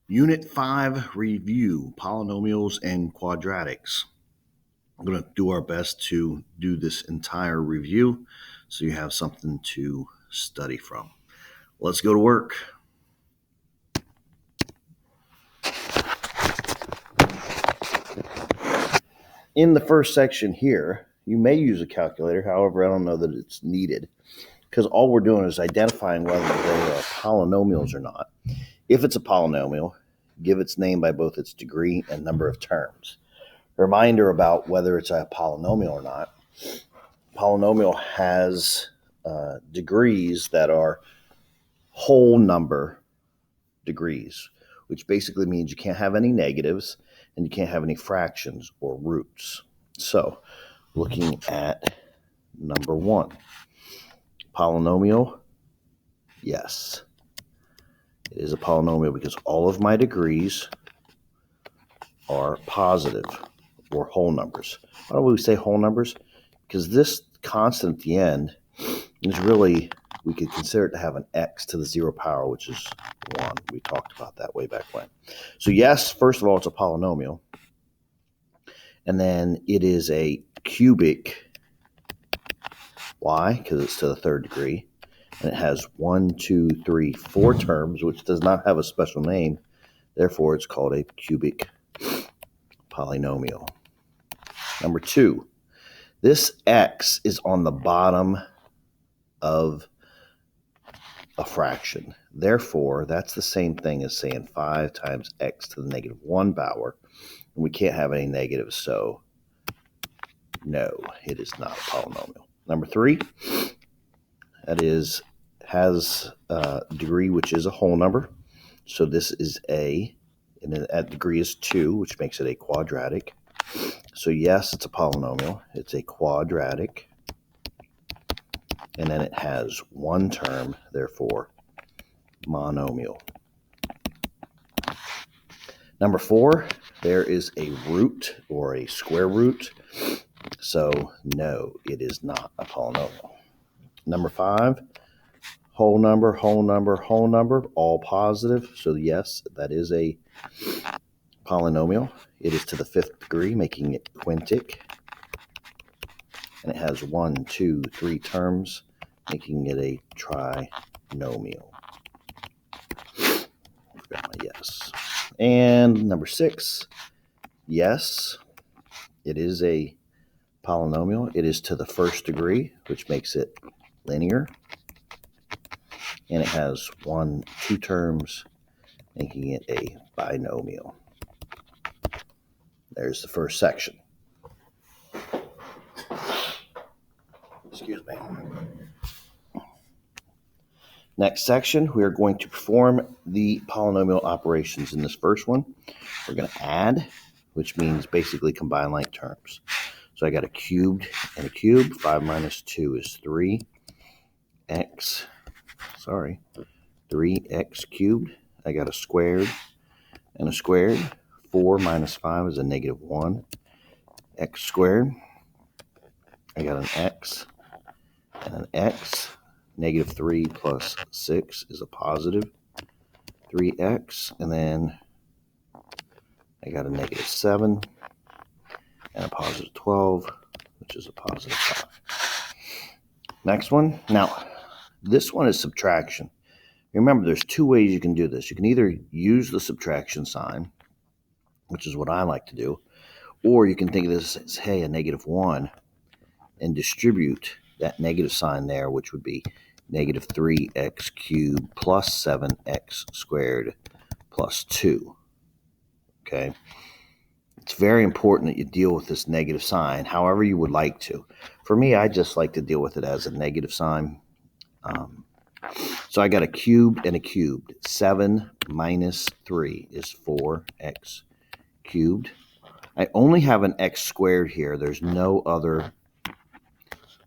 Unit 5 review, polynomials and quadratics. I'm going to do our best to do this entire review so you have something to study from. Let's go to work. In the first section here, you may use a calculator. However, I don't know that it's needed because all we're doing is identifying whether they are polynomials or not. If it's a polynomial, give its name by both its degree and number of terms. Reminder about whether it's a polynomial or not. Polynomial has degrees that are whole number degrees, which basically means you can't have any negatives and you can't have any fractions or roots. So, looking at number 1, polynomial, yes, it is a polynomial because all of my degrees are positive or whole numbers. Why don't we say whole numbers? Because this constant at the end is really, we could consider it to have an x to the 0 power, which is 1. We talked about that way back when. So yes, first of all, it's a polynomial. And then it is a cubic. Why? Because it's to the 3rd degree. And it has 1, 2, 3, 4 terms, which does not have a special name. Therefore, it's called a cubic polynomial. Number 2, this x is on the bottom of a fraction. Therefore, that's the same thing as saying 5 times x to the negative 1 power. And we can't have any negatives, so no, it is not a polynomial. Number 3, that is, has a degree which is a whole number. So this is a, and that degree is 2, which makes it a quadratic. So yes, it's a polynomial. It's a quadratic. And then it has 1 term, therefore monomial. Number 4, there is a root or a square root. So no, it is not a polynomial. Number 5, whole number, whole number, whole number, all positive. So yes, that is a polynomial. It is to the 5th degree, making it quintic. And it has 1, 2, 3 terms, making it a trinomial. Forgot my yes. And number 6, yes, it is a polynomial. It is to the 1st degree, which makes it linear. And it has 1, 2 terms, making it a binomial. There's the first section. Excuse me. Next section, we are going to perform the polynomial operations. In this first one, we're going to add, which means basically combine like terms. So I got a cubed and a cube. 5 minus 2 is 3x cubed. I got a squared and a squared. 4 minus 5 is a negative 1. X squared. I got an x and an x. Negative 3 plus 6 is a positive 3x. And then I got a negative 7 and a positive 12, which is a positive 5. Next one. Now, this one is subtraction. Remember, there's 2 ways you can do this. You can either use the subtraction sign, which is what I like to do, or you can think of this as, hey, a negative 1, and distribute that negative sign there, which would be negative 3x cubed plus 7x squared plus 2. Okay? It's very important that you deal with this negative sign however you would like to. For me, I just like to deal with it as a negative sign. So I got a cube and a cubed. 7 minus 3 is 4x cubed. I only have an x squared here. There's no other.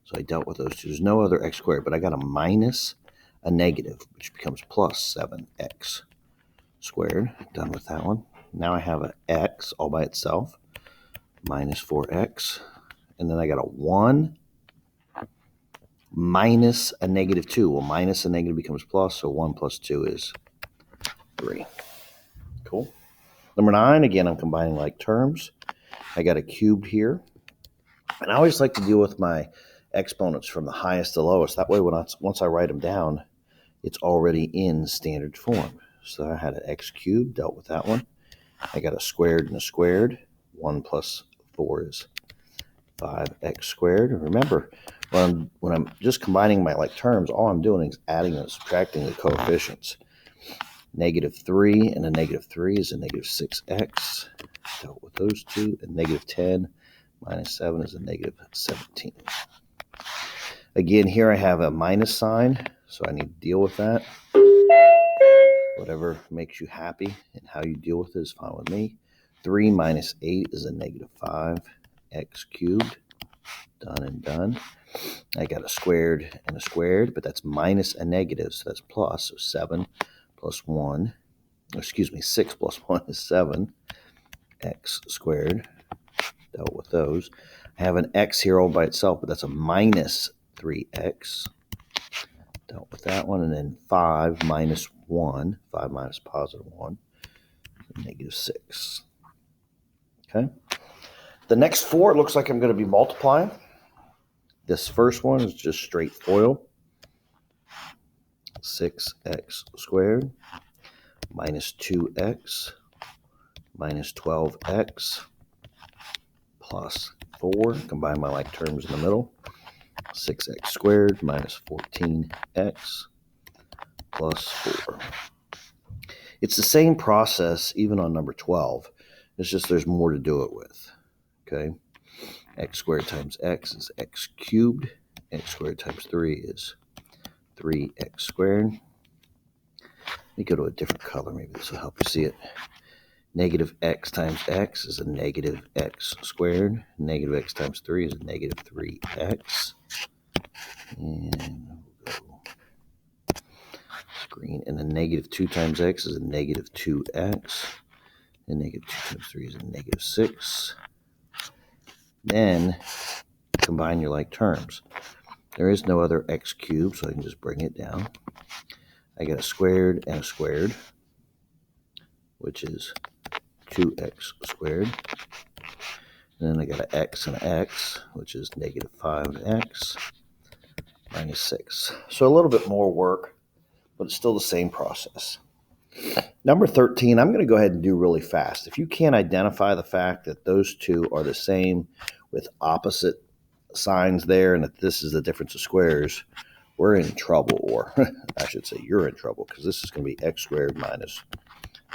So I dealt with those two. There's no other x squared, but I got a minus a negative, which becomes plus 7x squared. Done with that one. Now I have an x all by itself, minus 4x. And then I got a 1 minus a negative 2. Well, minus a negative becomes plus, so 1 plus 2 is 3. Cool. Number 9, again, I'm combining like terms. I got a cubed here. And I always like to deal with my exponents from the highest to lowest. That way, once I write them down, it's already in standard form. So I had an x cubed, dealt with that one. I got a squared and a squared. 1 plus 4 is 5x squared. Remember, when I'm just combining my like terms, all I'm doing is adding and subtracting the coefficients. -3 and a -3 is a -6x. Dealt with those two. And -10 minus 7 is a -17. Again, here I have a minus sign, so I need to deal with that. Whatever makes you happy and how you deal with it is fine with me. 3 minus 8 is a -5. X cubed. Done and done. I got a squared and a squared, but that's minus a negative, so that's plus. So 7 plus 1, 6 plus 1 is 7. X squared. Dealt with those. I have an x here all by itself, but that's a minus 3x. Dealt with that one. And then 5 minus 1, 5 minus positive 1, -6. Okay. The next 4, it looks like I'm going to be multiplying. This first one is just straight FOIL. 6x squared minus 2x minus 12x plus 4. Combine my like terms in the middle. 6x squared minus 14x plus 4. It's the same process even on number 12. It's just there's more to do it with. Okay. X squared times x is x cubed. X squared times 3 is 3x squared. Let me go to a different color. Maybe this will help you see it. -x times x is a -x squared. -x times 3 is a -3x. And we'll go green. And then -2 times x is a -2x. And -2 times 3 is a -6. Then combine your like terms. There is no other x cubed, so I can just bring it down. I got a squared and a squared, which is 2x squared. And then I got an x and an x, which is -5x minus 6. So a little bit more work, but it's still the same process. Number 13, I'm going to go ahead and do really fast. If you can't identify the fact that those two are the same with opposite signs there and that this is the difference of squares, we're in trouble, or I should say you're in trouble, because this is going to be x squared minus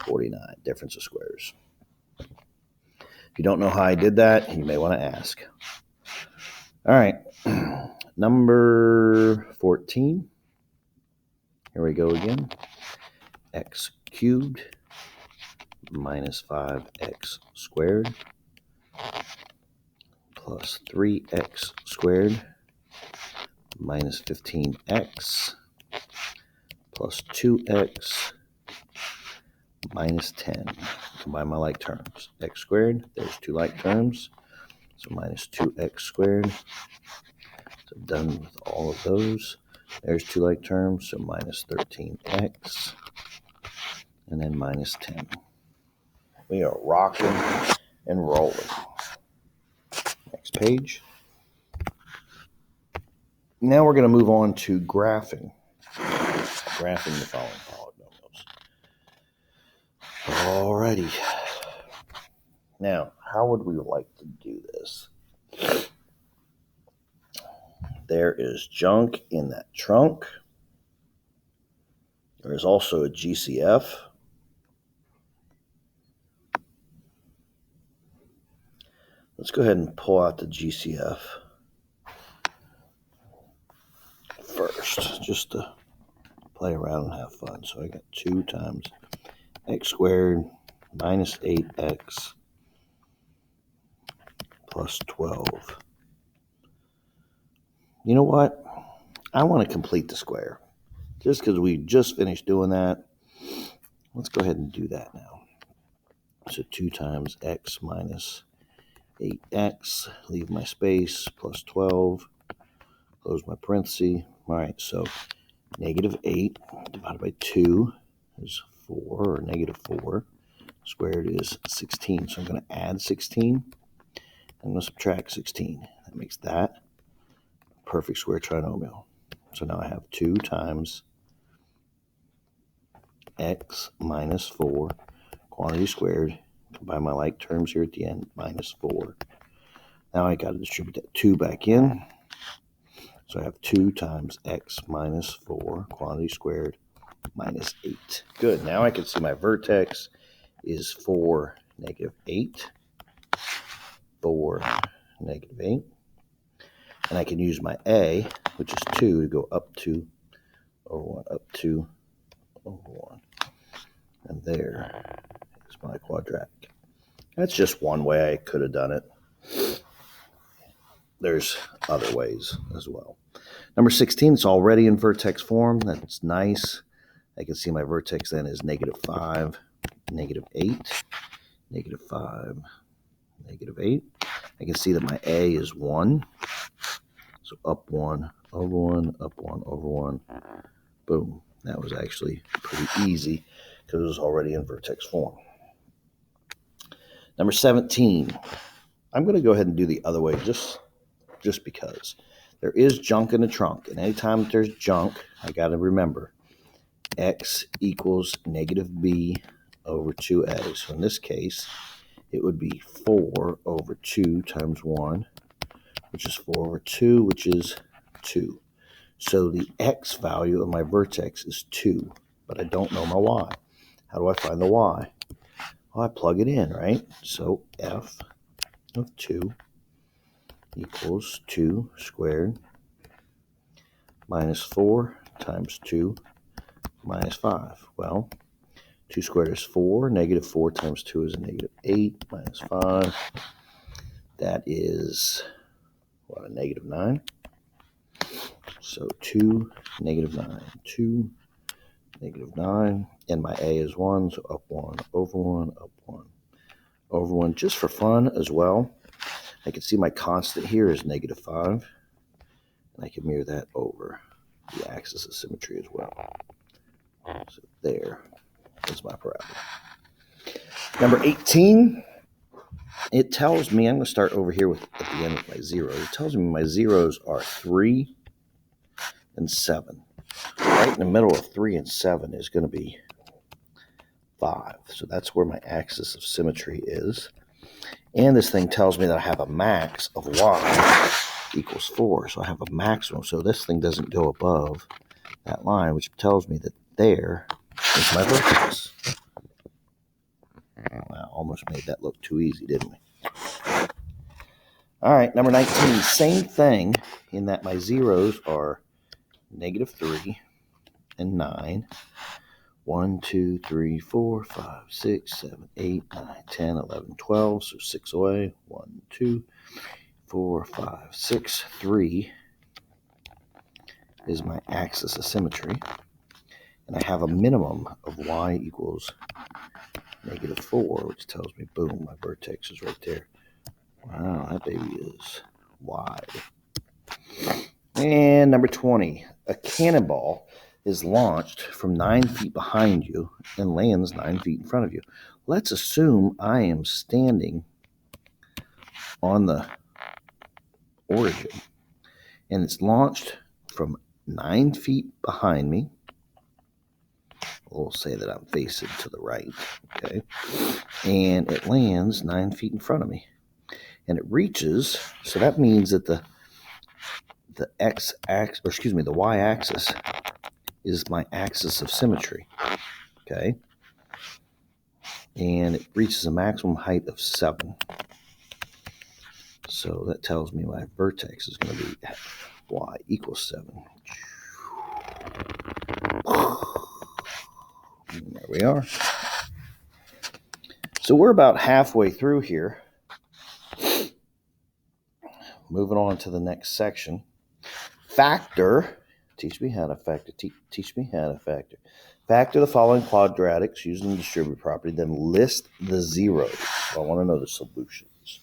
49, difference of squares. If you don't know how I did that, you may want to ask. All right, number 14. Here we go again. X cubed minus 5x squared plus 3x squared minus 15x plus 2x minus 10. Combine my like terms. X squared, there's two like terms, so minus 2x squared. So done with all of those. There's two like terms, so minus 13x, and then minus 10. We are rocking and rolling. Next page. Now we're going to move on to graphing. Graphing the following polynomials. Alrighty. Now, how would we like to do this? There is junk in that trunk. There is also a GCF. Let's go ahead and pull out the GCF first, just to play around and have fun. So I got 2 times x squared minus 8x plus 12. You know what? I want to complete the square. Just because we just finished doing that, let's go ahead and do that now. So 2 times x minus 8x, leave my space, plus 12, close my parenthesis. All right, so -8 divided by 2 is 4, or -4. squared is 16. So I'm going to add 16. I'm going to subtract 16. That makes that a perfect square trinomial. So now I have 2 times x minus 4, quantity squared, combine my like terms here at the end, minus 4. Now I got to distribute that 2 back in. So I have 2 times x minus 4, quantity squared, minus 8. Good. Now I can see my vertex is 4, negative 8. 4, negative 8. And I can use my a, which is 2, to go up 2 over 1, up 2 over 1. And there is my quadratic. That's just one way I could have done it. There's other ways as well. Number 16, it's already in vertex form. That's nice. I can see my vertex then is negative 5, negative 8, negative 5, negative 8. I can see that my a is 1. So up 1, over 1, up 1, over 1. Boom. That was actually pretty easy because it was already in vertex form. Number 17. I'm going to go ahead and do the other way just because. There is junk in the trunk. And anytime there's junk, I got to remember x equals negative b over 2a. So in this case, it would be 4 over 2 times 1, which is 4 over 2, which is 2. So the x value of my vertex is 2, but I don't know my y. How do I find the y? Well, I plug it in, right? So f of 2 equals 2 squared minus 4 times 2 minus 5. Well, 2 squared is 4. Negative 4 times 2 is a negative 8 minus 5. That is, what, a negative 9? So 2, negative 9. 2, negative 9. And my a is 1, so up 1, over 1, up 1, over 1. Just for fun as well, I can see my constant here is negative 5. And I can mirror that over the axis of symmetry as well. So there is my parabola. Number 18, it tells me, I'm going to start over here with at the end with my zeros. It tells me my zeros are 3 and 7. Right in the middle of 3 and 7 is going to be 5. So that's where my axis of symmetry is. And this thing tells me that I have a max of y equals 4. So I have a maximum. So this thing doesn't go above that line, which tells me that there is my vertex. Wow, almost made that look too easy, didn't we? All right, number 19, same thing in that my zeros are negative 3 and 9. 1, 2, 3, 4, 5, 6, 7, 8, 9, 10, 11, 12. So 6 away. 1, 2, 4, 5, 6, 3 is my axis of symmetry. And I have a minimum of y equals negative 4, which tells me, boom, my vertex is right there. Wow, that baby is wide. And number 20, a cannonball is launched from 9 feet behind you and lands 9 feet in front of you. Let's assume I am standing on the origin and it's launched from 9 feet behind me. We'll say that I'm facing to the right, okay? And it lands 9 feet in front of me. And it reaches, so that means that the y-axis is my axis of symmetry, okay? And it reaches a maximum height of 7. So that tells me my vertex is going to be y equals 7. And there we are. So we're about halfway through here. Moving on to the next section. Factor. Teach me how to factor. Teach me how to factor. Factor the following quadratics using the distributive property, then list the zeros. I want to know the solutions.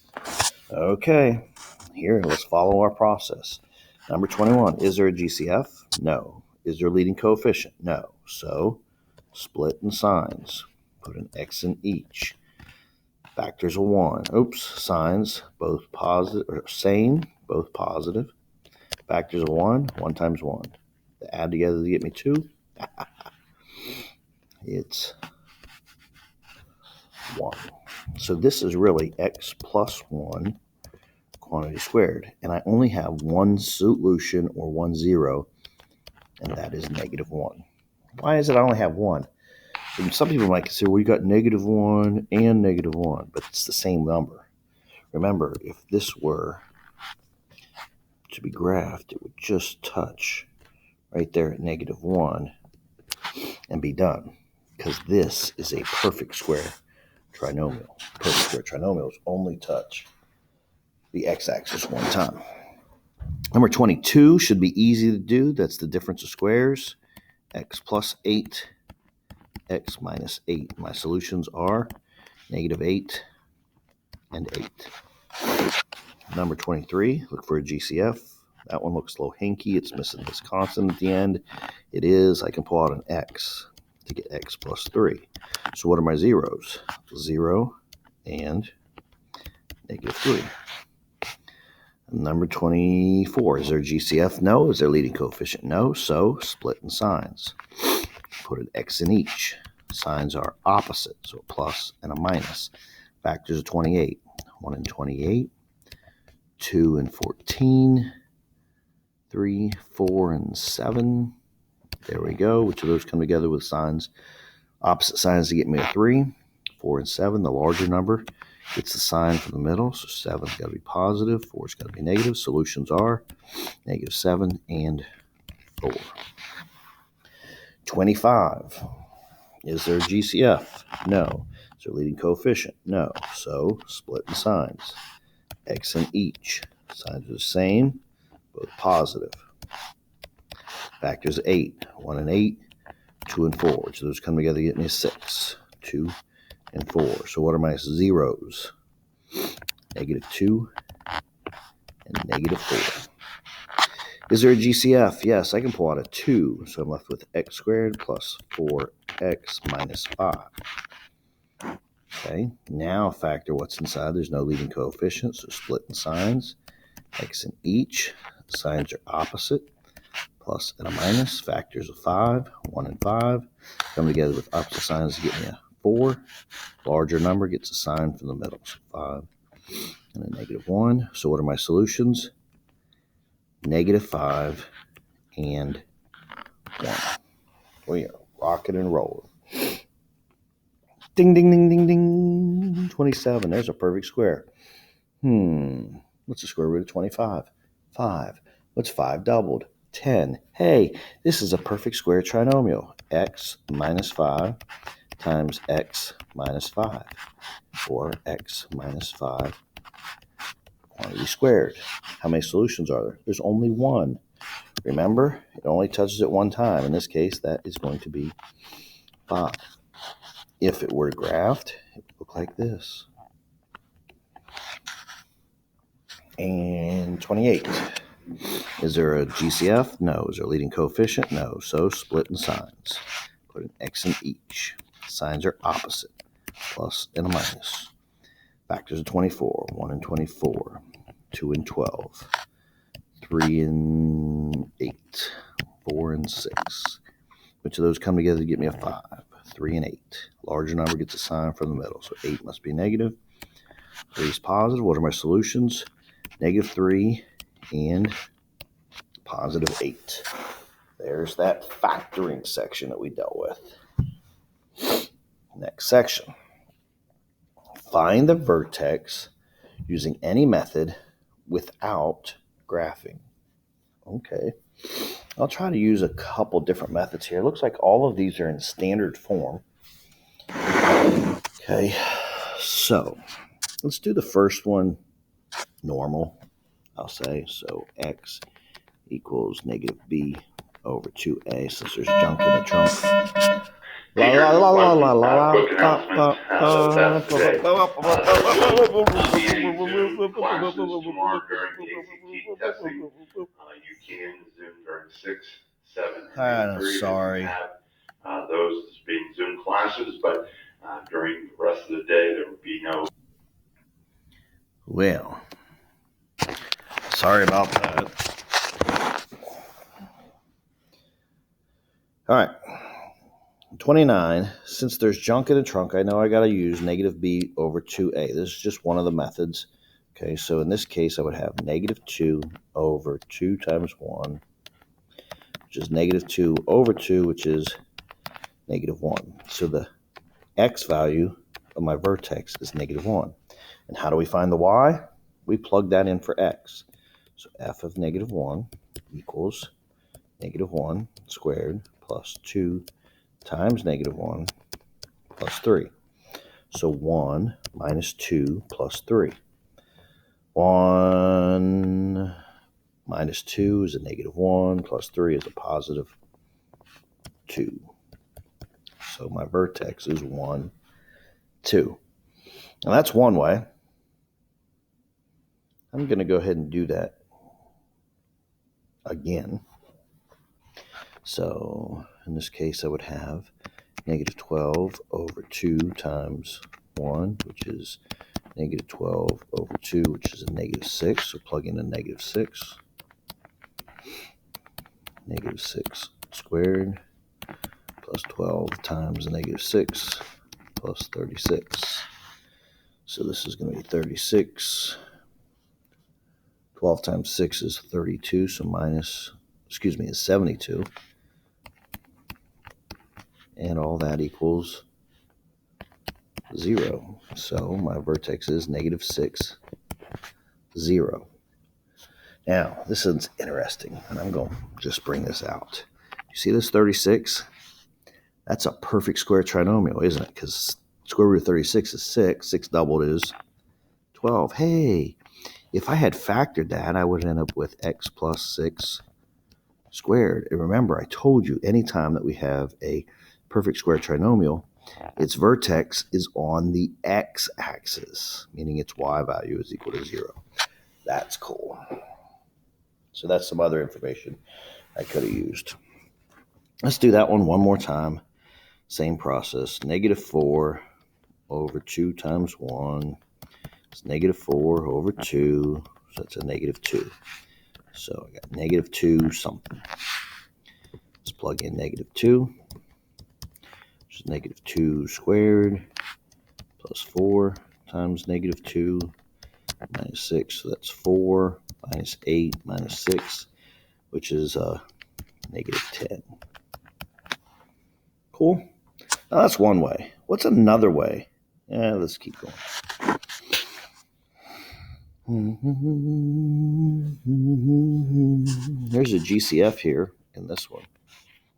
Okay, here, let's follow our process. Number 21, is there a GCF? No. Is there a leading coefficient? No. So, split in signs. Put an x in each. Factors of 1. Oops, signs, both positive, or same, both positive. Factors of 1, 1 times 1. They add together to get me 2. It's 1. So this is really x plus 1 quantity squared. And I only have one solution, or 1 0, and that is negative 1. Why is it I only have one? And some people might consider, well, you got negative 1 and negative 1, but it's the same number. Remember, if this were to be graphed, it would just touch right there at negative 1 and be done, because this is a perfect square trinomial. Perfect square trinomials only touch the x-axis one time. Number 22 should be easy to do. That's the difference of squares. X plus 8, x minus 8. My solutions are negative 8 and 8. Number 23, look for a GCF. That one looks a little hinky. It's missing this constant at the end. It is. I can pull out an x to get x plus 3. So what are my zeros? 0 and negative 3. Number 24, is there a GCF? No. Is there a leading coefficient? No. So split in signs. Put an x in each. Signs are opposite, so a plus and a minus. Factors of 28. 1 and 28. 2 and 14. 3, 4, and 7. There we go. Which of those come together with signs? Opposite signs to get me a 3. 4 and 7, the larger number, gets the sign from the middle. So 7's got to be positive. 4's got to be negative. Solutions are negative 7 and 4. 25. Is there a GCF? No. Is there a leading coefficient? No. So split in signs. X in each. Signs are the same, both positive. Factors 8. 1 and 8. 2 and 4. So those come together to get me a 6. 2 and 4. So what are my zeros? Negative 2 and negative 4. Is there a GCF? Yes, I can pull out a 2. So I'm left with x squared plus 4x minus 5. Okay, now factor what's inside. There's no leading coefficient, so split in signs. X in each. Signs are opposite. Plus and a minus. Factors of 5. 1 and 5. Come together with opposite signs to get me a 4. Larger number gets a sign from the middle. So 5 and a negative 1. So what are my solutions? Negative 5 and 1. We are rocking and rolling. Ding, ding, ding, ding, ding. 27. There's a perfect square. What's the square root of 25? 5. What's 5 doubled? 10. Hey, this is a perfect square trinomial. X minus 5 times x minus 5. Or x minus 5 quantity squared. How many solutions are there? There's only one. Remember, it only touches it one time. In this case, that is going to be 5. If it were graphed, it would look like this. And 28. Is there a GCF? No. Is there a leading coefficient? No. So split in signs. Put an x in each. Signs are opposite. Plus and a minus. Factors of 24. 1 and 24. 2 and 12. 3 and 8. 4 and 6. Which of those come together to get me a 5? 3 and 8. Larger number gets a sign from the middle. So 8 must be negative. 3 is positive. What are my solutions? Negative 3 and positive 8. There's that factoring section that we dealt with. Next section. Find the vertex using any method without graphing. Okay. I'll try to use a couple different methods here. It looks like all of these are in standard form. Okay. So let's do the first one normal, I'll say. So x equals negative b over 2a, since there's junk in the trunk. La la la la la la la. I'm sorry. Those as being Zoom classes, but during the rest of the day, there would be no. Well, sorry about that. All right. 29, since there's junk in the trunk, I know I got to use negative b over 2a. This is just one of the methods. Okay, so in this case, I would have negative 2 over 2 times 1, which is negative 2 over 2, which is negative 1. So the x value of my vertex is negative 1. And how do we find the y? We plug that in for x. So f of negative 1 equals negative 1 squared plus 2 times negative 1 plus 3. So 1 minus 2 plus 3. 1 minus 2 is a negative 1, plus 3 is a positive 2. So my vertex is 1, 2. Now that's one way. I'm going to go ahead and do that again. So in this case, I would have negative 12 over 2 times 1, which is negative 12 over 2, which is a negative 6. So plug in a negative 6. Negative 6 squared plus 12 times a negative 6 plus 36. So this is going to be 36. 12 times 6 is 32, so is 72. And all that equals 0. So my vertex is negative 6, 0. Now, this is interesting, and I'm going to just bring this out. You see this 36? That's a perfect square trinomial, isn't it? Because square root of 36 is 6. 6 doubled is 12. Hey, if I had factored that, I would end up with x plus 6 squared. And remember, I told you anytime that we have a perfect square trinomial, its vertex is on the x-axis, meaning its y value is equal to 0. That's cool. So that's some other information I could have used. Let's do that one more time. Same process. Negative 4 over 2 times 1 is negative 4 over 2. So that's a negative 2. So I got negative 2 something. Let's plug in negative 2, which is negative 2 squared plus 4 times negative 2 minus 6. So that's 4 minus 8 minus 6, which is negative 10. Cool. Now that's one way. What's another way? Let's keep going. There's a GCF here in this one.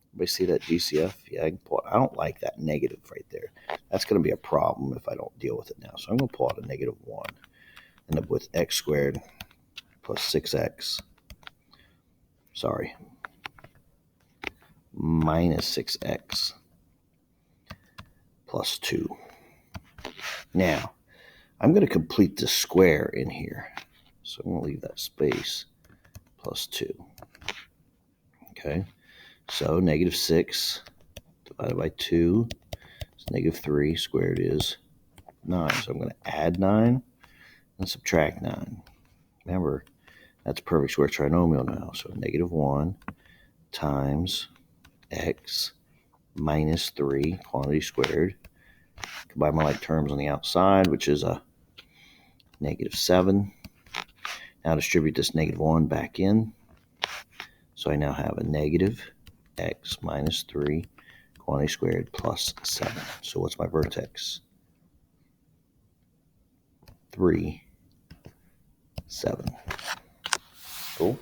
Everybody see that GCF? Yeah, I don't like that negative right there. That's going to be a problem if I don't deal with it now. So I'm going to pull out a negative 1. End up with x squared plus 6x. Sorry. Minus 6x plus 2. Now, I'm going to complete the square in here. So I'm going to leave that space plus 2. Okay. So negative 6 divided by 2 is negative 3 squared is 9. So I'm going to add 9 and subtract 9. Remember, that's perfect square trinomial now. So negative 1 times x minus 3 quantity squared. Combine my like terms on the outside, which is a negative 7. Now distribute this negative 1 back in. So I now have a negative x minus 3 quantity squared plus 7. So what's my vertex? 3, 7. Cool.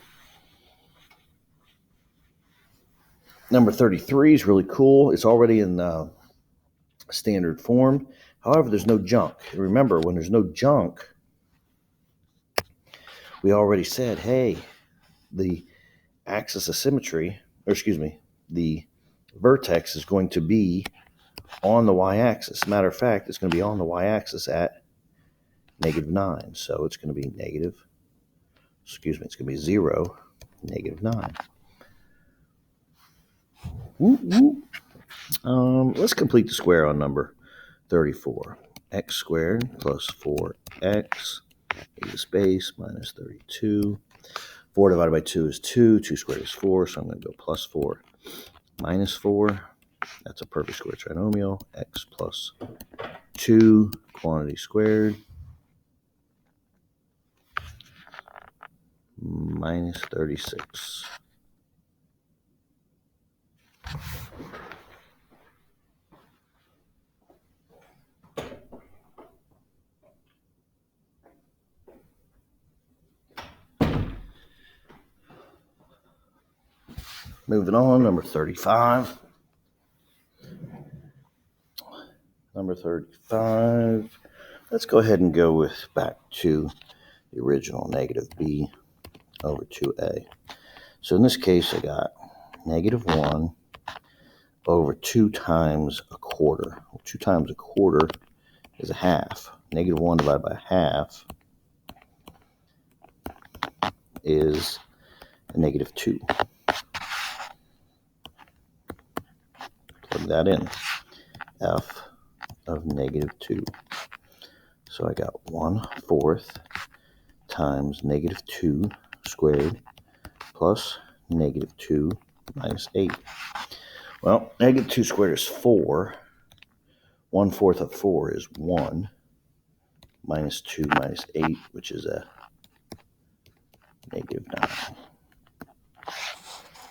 Number 33 is really cool. It's already in standard form. However, there's no junk. And remember, when there's no junk, we already said, hey, the axis of symmetry, the vertex is going to be on the y-axis. Matter of fact, it's going to be on the y-axis at negative 9. So it's going to be it's going to be 0, negative 9. Let's complete the square on number 34. X squared plus 4x, a space, minus 32. 4 divided by 2 is 2. 2 squared is 4, so I'm going to go plus 4 minus 4. That's a perfect square trinomial. X plus 2, quantity squared, minus 36. Moving on, number 35. Number 35. Let's go ahead and go back to the original negative b over 2a. So in this case, I got negative 1 over 2 times a quarter. Well, 2 times a quarter is a half. Negative 1 divided by half is a negative 2. Plug that in. F of negative 2. So I got 1/4 times negative 2 squared plus negative 2 minus 8. Well, negative 2 squared is 4. 1/4 of 4 is 1. Minus 2 minus 8, which is a negative 9.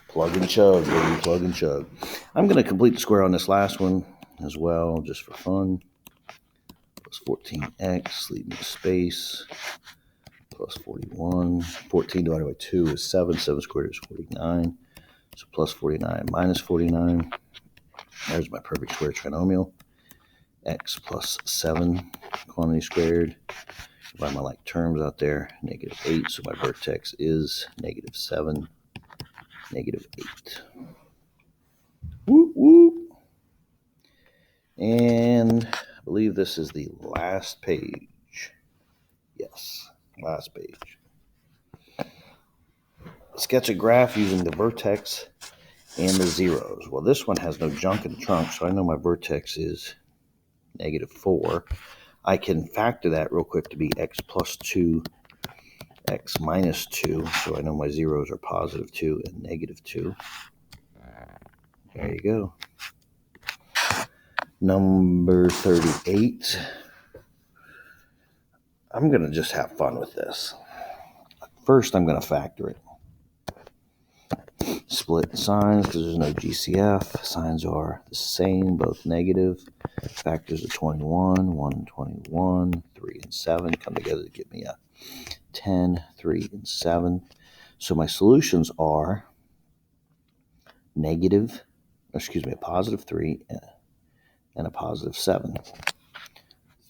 Plug and chug, baby, plug and chug. I'm going to complete the square on this last one as well, just for fun. Plus 14x, leaving the space. Plus 41. 14 divided by 2 is 7. 7 squared is 49. So plus 49 minus 49. There's my perfect square trinomial. X plus 7, quantity squared. By my like terms out there, negative 8. So my vertex is negative 7, negative 8. Whoop, whoop. And I believe this is the last page. Yes, last page. Sketch a graph using the vertex and the zeros. Well, this one has no junk in the trunk, so I know my vertex is negative 4. I can factor that real quick to be x plus 2, x minus 2. So I know my zeros are positive 2 and negative 2. There you go. Number 38. I'm going to just have fun with this. First, I'm going to factor it. Split signs because there's no GCF. Signs are the same, both negative. Factors of 21, 1 and 21, 3 and 7 come together to give me a 10, 3 and 7. So my solutions are a positive 3 and a positive 7.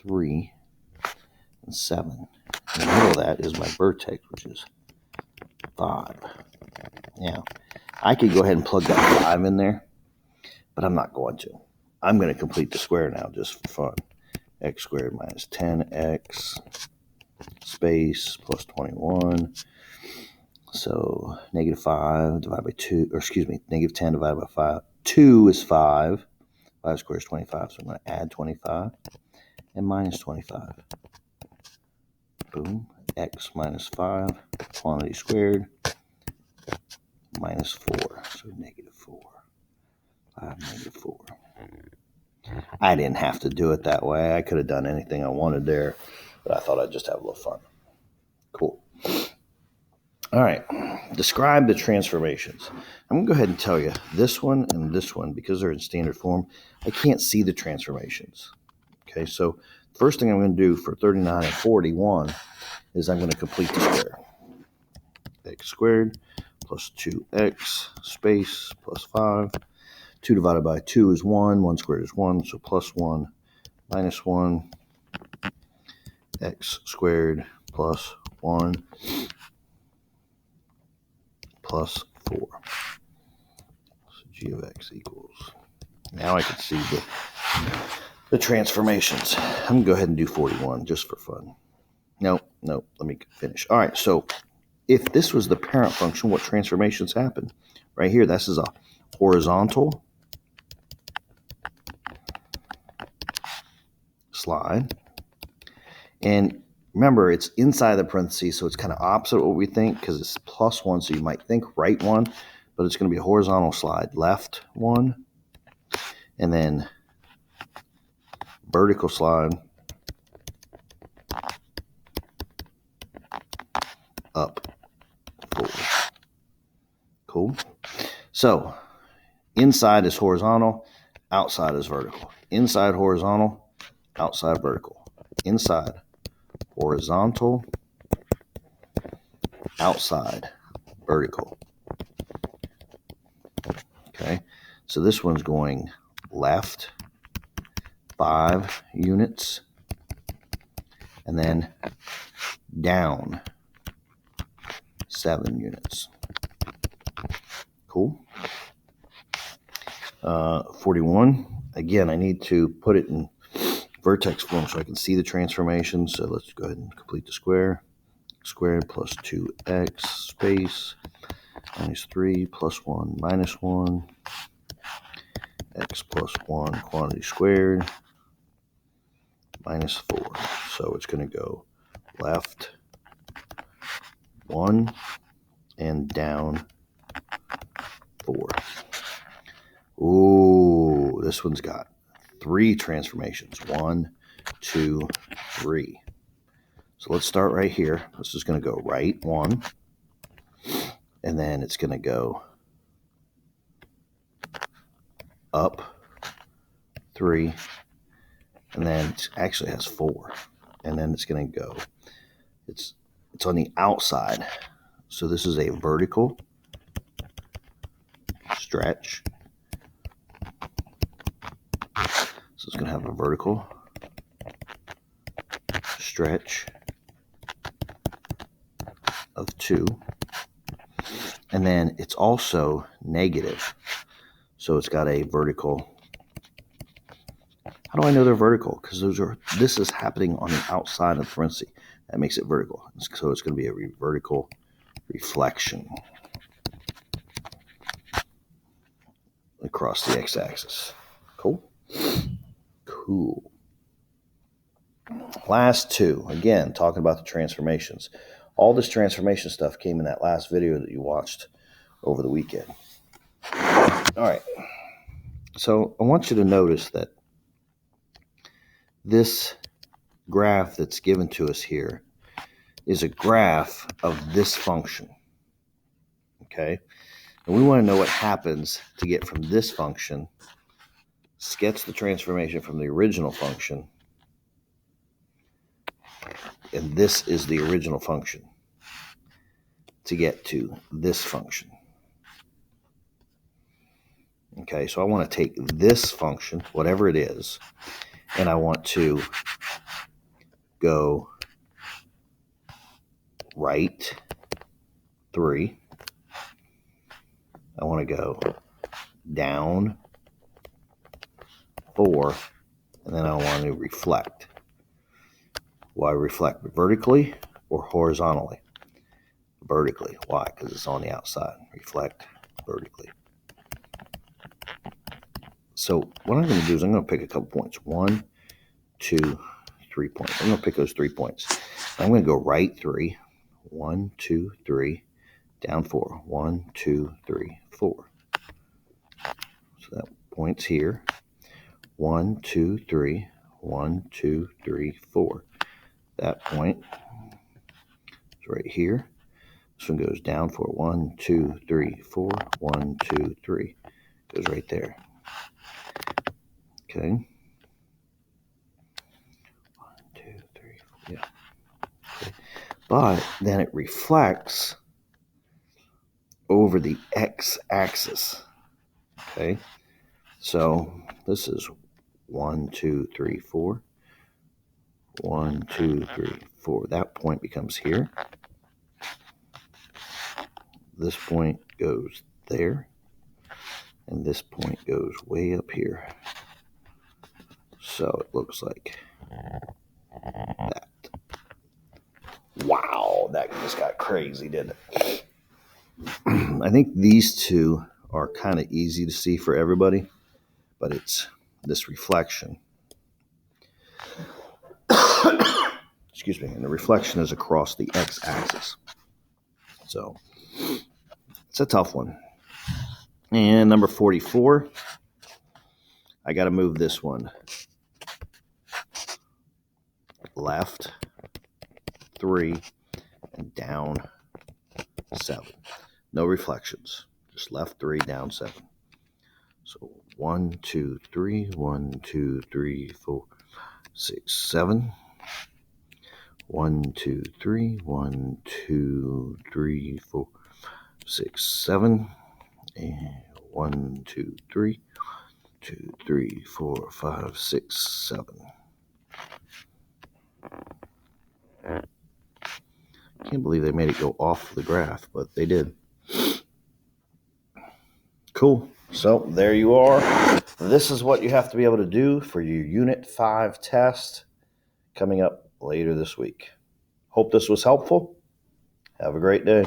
3 and 7. In the middle of that is my vertex, which is 5. Now, I could go ahead and plug that 5 in there, but I'm not going to. I'm going to complete the square now just for fun. X squared minus 10x space plus 21. So negative 5 divided by 2, negative 10 divided by 5. 2 is 5. 5 squared is 25, so I'm going to add 25 and minus 25. Boom. X minus 5, quantity squared, minus 4, so negative 4. 5, negative 4. I didn't have to do it that way. I could have done anything I wanted there, but I thought I'd just have a little fun. Cool. All right. Describe the transformations. I'm going to go ahead and tell you this one and this one, because they're in standard form, I can't see the transformations. Okay, so first thing I'm going to do for 39 and 41 is I'm going to complete the square. X squared plus 2x space plus 5. 2 divided by 2 is 1. 1 squared is 1, so plus 1 minus 1. X squared plus 1 plus 4. So g of x equals. Now I can see the transformations. I'm going to go ahead and do 41 just for fun. No, let me finish. All right, so if this was the parent function, what transformations happen? Right here, this is a horizontal slide. And remember, it's inside the parentheses, so it's kind of opposite what we think because it's +1, so you might think right 1, but it's going to be a horizontal slide. Left 1, and then vertical slide up 4. Cool. So inside is horizontal, outside is vertical. Inside horizontal, outside vertical. Inside horizontal, outside vertical. Okay, so this one's going left 5 units, and then down 7 units. Cool. 41. Again, I need to put it in vertex form so I can see the transformation. So let's go ahead and complete the square. Squared plus 2x space minus 3 plus 1 minus 1 x plus 1 quantity squared minus 4. So it's going to go left 1 and down 4. Ooh, this one's got 3 transformations. 1, 2, 3. So let's start right here. This is going to go right 1, and then it's going to go up 3, and then it actually has 4, and then it's going to go. It's on the outside, so this is a vertical stretch. So it's going to have a vertical stretch of 2, and then it's also negative, so it's got a vertical. How do I know they're vertical? Because this is happening on the outside of the parenthesis. That makes it vertical, so it's going to be a vertical reflection across the x-axis. Cool. Last 2, again, talking about the transformations. All this transformation stuff came in that last video that you watched over the weekend. All right. So I want you to notice that this graph that's given to us here is a graph of this function. Okay? And we want to know what happens to get from this function, sketch the transformation from the original function, and this is the original function, to get to this function. Okay, so I want to take this function, whatever it is, and I want to go right 3. I want to go down 4, and then I want to reflect. Why reflect? Vertically or horizontally? Vertically. Why? Because it's on the outside. Reflect vertically. So what I'm going to do is I'm going to pick a couple points. 1, 2, 3 points. I'm going to pick those 3 points. I'm going to go right 3. 1, 2, 3. Down 4. 1, 2, 3, 4. So that point's here. 1, 2, 3. 1, 2, 3, 4. That point is right here. This one goes down 4. 1, 2, 3, 4. 1, 2, 3. Goes right there. Okay. 1, 2, 3, 4. Yeah. Okay. But then it reflects over the x-axis. Okay. So this is 1, 2, 3, 4. 1, 2, 3, 4. That point becomes here. This point goes there. And this point goes way up here. So it looks like that. Wow, that just got crazy, didn't it? I think these 2 are kind of easy to see for everybody, but it's this reflection. and the reflection is across the x-axis. So it's a tough one. And number 44, I got to move this one left 3 and down 7. No reflections, just left 3, down 7. So 1, 2, 3, 1, 2, 3, 4, 6, 7. 1, 2, 3, 1, 2, 3, 4, 6, 7. And 1, 2, 3, 2, 3, 4, 5, 6, 7. Can't believe they made it go off the graph, but they did. Cool. So there you are. This is what you have to be able to do for your Unit 5 test coming up later this week. Hope this was helpful. Have a great day.